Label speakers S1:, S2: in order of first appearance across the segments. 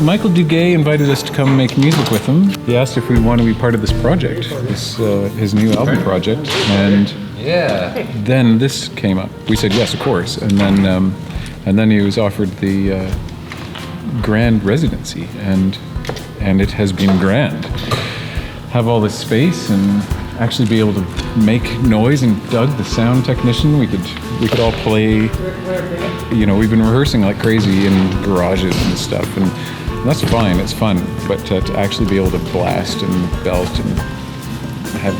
S1: Michael Duguay invited us to come make music with him. He asked if we'd want to be part of this project, his new album project, and then this came up. We said yes, of course, and then he was offered the grand residency, and it has been grand. Have all this space and actually be able to make noise. And Doug, the sound technician, we could all play. You know, we've been rehearsing like crazy in garages and stuff, and that's fine. It's fun, but to actually be able to blast and belt and have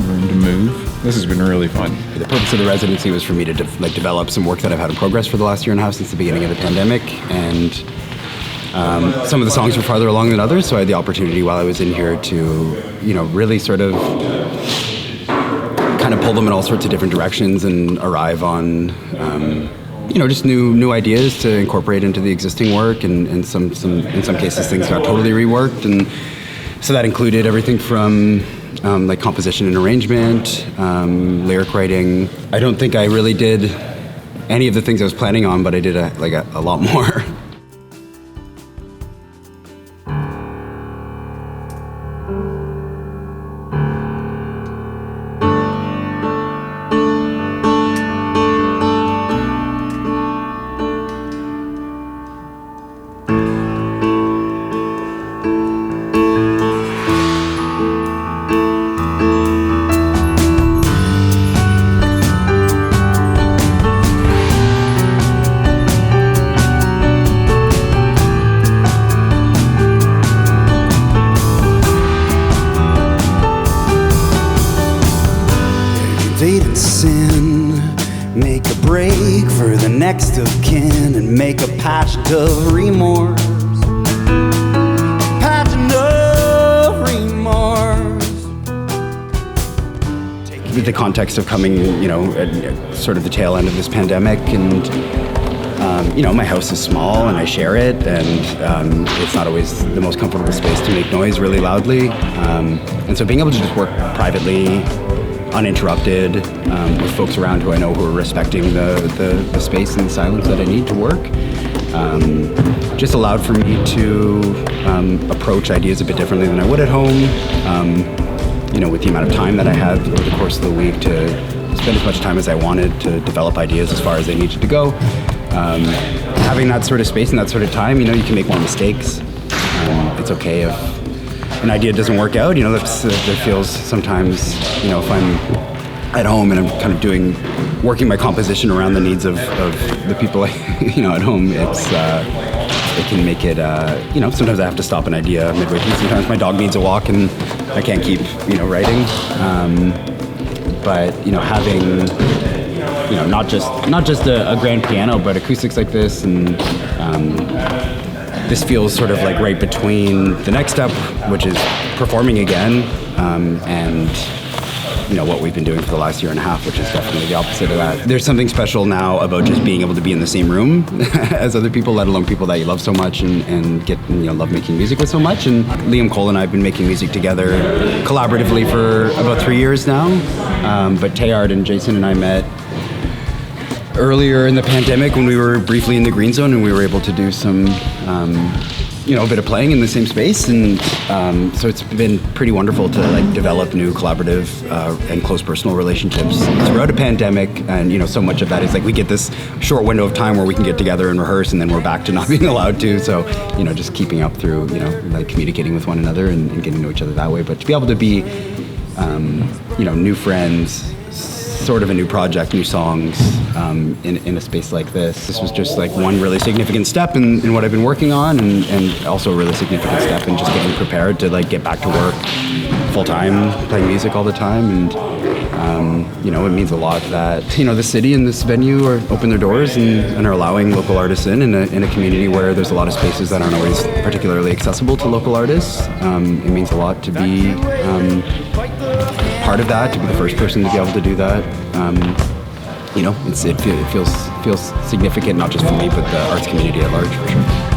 S1: room to move, this has been really fun.
S2: The purpose of the residency was for me to develop some work that I've had in progress for the last year and a half since the beginning of the pandemic, and some of the songs were farther along than others, so I had the opportunity while I was in here to, really sort of kind of pull them in all sorts of different directions and arrive on, just new ideas to incorporate into the existing work, and in some cases things got totally reworked, and so that included everything from like composition and arrangement, lyric writing. I don't think I really did any of the things I was planning on, but I did a lot more.
S3: Dated sin, make a break for the next of kin, and make a patch of remorse. Patch of remorse. With the context of coming, at sort of the tail end of this pandemic, and my house is small and I share it, and it's not always the most comfortable space to make noise really loudly, and so being able to just work privately, uninterrupted, with folks around who I know who are respecting the space and the silence that I need to work, just allowed for me to approach ideas a bit differently than I would at home, with the amount of time that I had over the course of the week to spend as much time as I wanted to develop ideas as far as they needed to go. Having that sort of space and that sort of time, you can make more mistakes. It's okay if an idea doesn't work out, that feels sometimes, if I'm at home and I'm kind of working my composition around the needs of the people, at home, it can make it, sometimes I have to stop an idea midway through. Sometimes my dog needs a walk and I can't keep, writing. But, having, not just a grand piano, but acoustics like this, and this feels sort of like right between the next step, which is performing again, and what we've been doing for the last year and a half, which is definitely the opposite of that. There's something special now about just being able to be in the same room as other people, let alone people that you love so much and get love making music with so much. And Liam Cole and I have been making music together collaboratively for about 3 years now. But Teilhard and Jason and I met earlier in the pandemic when we were briefly in the Green Zone, and we were able to do some, a bit of playing in the same space, and so it's been pretty wonderful to develop new collaborative and close personal relationships throughout a pandemic. And so much of that is we get this short window of time where we can get together and rehearse, and then we're back to not being allowed to. So just keeping up through communicating with one another and getting to know each other that way. But to be able to be new friends, sort of a new project, new songs, in a space like this. This was just one really significant step in what I've been working on, and also a really significant step in just getting prepared to get back to work full time, playing music all the time. And it means a lot that the city and this venue are open their doors and are allowing local artists in a community where there's a lot of spaces that aren't always particularly accessible to local artists. It means a lot to be part of that, to be the first person to be able to do that. It feels significant, not just for me, but the arts community at large, for sure.